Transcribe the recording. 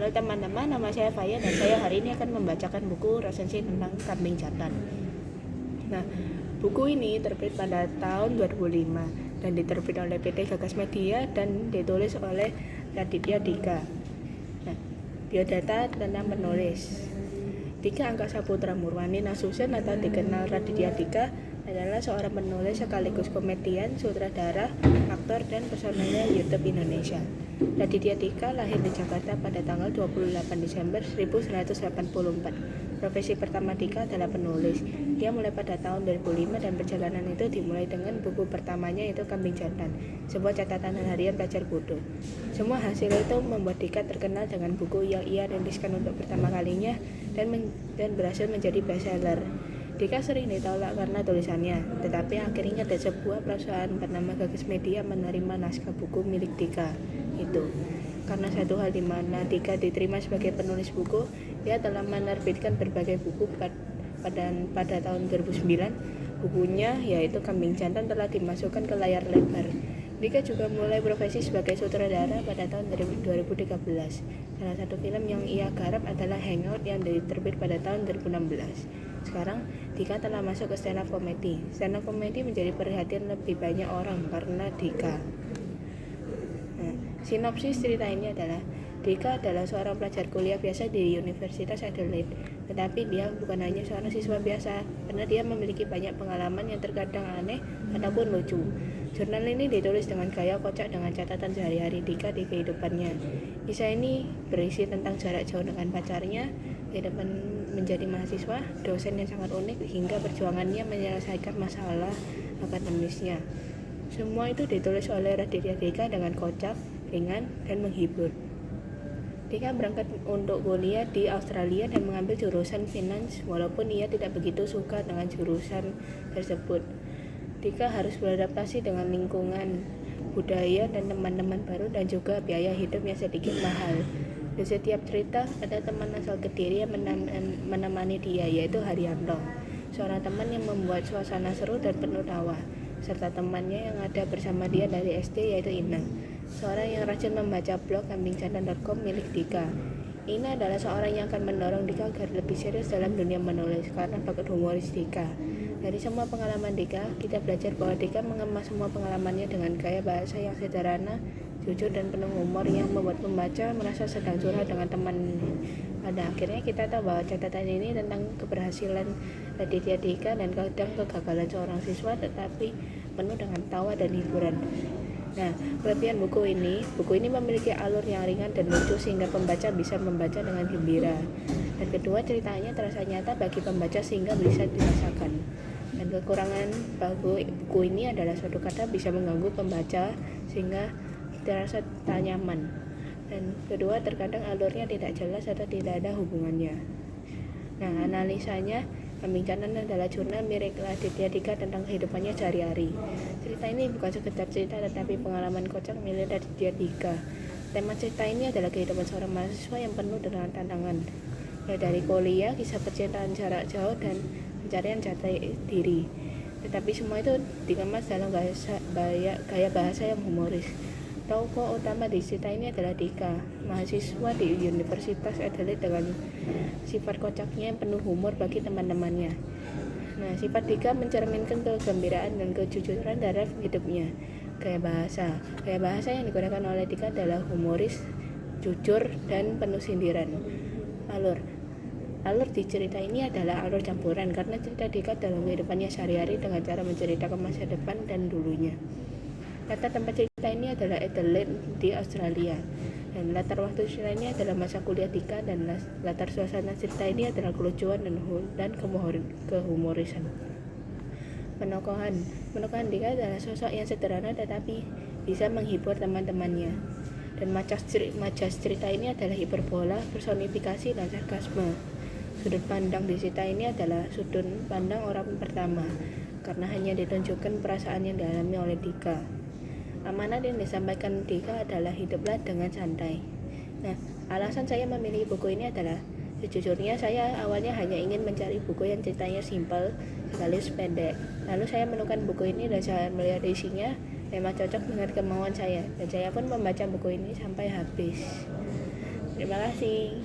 Halo teman-teman, nama saya Faya dan saya hari ini akan membacakan buku resensi tentang kambing jantan. Nah, buku ini terbit pada tahun 2005 dan diterbit oleh PT Gagas Media dan ditulis oleh Raditya Dika. Nah, biodata tentang penulis. Dika Angkasa Putra Murwani Nasution atau dikenal Raditya Dika adalah seorang penulis sekaligus komedian, sutradara, aktor, dan personelnya YouTube Indonesia. Raditya Dika lahir di Jakarta pada tanggal 28 Desember 1984. Profesi pertama Dika adalah penulis. Dia mulai pada tahun 2005 dan perjalanan itu dimulai dengan buku pertamanya yaitu Kambing Jantan, sebuah catatan harian pelajar bodoh. Semua hasil itu membuat Dika terkenal dengan buku yang ia riliskan untuk pertama kalinya dan berhasil menjadi bestseller. Dika sering ditolak karena tulisannya, tetapi akhirnya ada sebuah perusahaan bernama Gagas Media menerima naskah buku milik Dika itu. Karena satu hal di mana Dika diterima sebagai penulis buku, dia telah menerbitkan berbagai buku pada tahun 2009. Bukunya yaitu Kambing Jantan telah dimasukkan ke layar lebar. Dika juga mulai profesi sebagai sutradara pada tahun 2013. Salah satu film yang ia garap adalah Hangout yang diterbit pada tahun 2016. Sekarang, Dika telah masuk ke stand up comedy. Stand up comedy menjadi perhatian lebih banyak orang karena Dika. Nah, sinopsis cerita ini adalah Dika adalah seorang pelajar kuliah biasa di Universitas Adelaide, tetapi dia bukan hanya seorang siswa biasa, karena dia memiliki banyak pengalaman yang terkadang aneh ataupun lucu. Jurnal ini ditulis dengan gaya kocak dengan catatan sehari-hari Dika di kehidupannya. Kisah ini berisi tentang jarak jauh dengan pacarnya, kehidupan menjadi mahasiswa, dosen yang sangat unik, hingga perjuangannya menyelesaikan masalah akademisnya. Semua itu ditulis oleh Raditya Dika dengan kocak, ringan, dan menghibur. Dika berangkat untuk kuliah di Australia dan mengambil jurusan finance walaupun ia tidak begitu suka dengan jurusan tersebut. Dika harus beradaptasi dengan lingkungan, budaya, dan teman-teman baru dan juga biaya hidup yang sedikit mahal. Di setiap cerita ada teman asal Kediri yang menemani dia yaitu Haryanto, seorang teman yang membuat suasana seru dan penuh tawa, serta temannya yang ada bersama dia dari SD yaitu Inang, seorang yang rajin membaca blog kambingjantan.com milik Dika. Ina adalah seorang yang akan mendorong Dika agar lebih serius dalam dunia menulis karena bakat humoris Dika. Dari semua pengalaman Dika, kita belajar bahwa Dika mengemas semua pengalamannya dengan gaya bahasa yang sederhana, jujur, dan penuh humor yang membuat pembaca merasa sedang curhat dengan teman. Pada akhirnya kita tahu bahwa catatan ini tentang keberhasilan Raditya Dika dan kadang kegagalan seorang siswa, tetapi penuh dengan tawa dan hiburan. Nah, kelebihan buku ini memiliki alur yang ringan dan lucu sehingga pembaca bisa membaca dengan gembira. Dan kedua, ceritanya terasa nyata bagi pembaca sehingga bisa dirasakan. Dan kekurangan buku ini adalah suatu kata bisa mengganggu pembaca sehingga terasa tak nyaman. Dan kedua, terkadang alurnya tidak jelas atau tidak ada hubungannya. Nah, analisanya, Kambing Jantan adalah jurnal milik Raditya Dika tentang kehidupannya sehari-hari. Cerita ini bukan sekedar cerita tetapi pengalaman kocak milik Raditya Dika. Tema cerita ini adalah kehidupan seorang mahasiswa yang penuh dengan tantangan. Mulai dari kuliah, kisah percintaan jarak jauh, dan pencarian jati diri. Tetapi semua itu dikemas dalam gaya bahasa yang humoris. Tokoh utama di cerita ini adalah Dika, mahasiswa di Universitas Adelaide dengan sifat kocaknya yang penuh humor bagi teman-temannya. Nah, sifat Dika mencerminkan kegembiraan dan kejujuran dalam hidupnya. Gaya bahasa yang digunakan oleh Dika adalah humoris, jujur, dan penuh sindiran. Alur di cerita ini adalah alur campuran karena cerita Dika dalam kehidupannya sehari-hari dengan cara menceritakan masa depan dan dulunya. Latar tempat cerita ini adalah Adelaide di Australia, dan latar waktu cerita ini adalah masa kuliah Dika, dan latar suasana cerita ini adalah kelucuan dan kehumorisan. Penokohan Dika adalah sosok yang sederhana tetapi bisa menghibur teman-temannya, dan majas cerita ini adalah hiperbola, personifikasi, dan sarkasme. Sudut pandang di cerita ini adalah sudut pandang orang pertama karena hanya ditunjukkan perasaan yang dialami oleh Dika. Amanat yang disampaikan Dika adalah hiduplah dengan santai. Nah, alasan saya memilih buku ini adalah sejujurnya saya awalnya hanya ingin mencari buku yang ceritanya simpel sekaligus pendek. Lalu saya menemukan buku ini dan saya melihat isinya memang cocok dengan kemauan saya, dan saya pun membaca buku ini sampai habis. Terima kasih.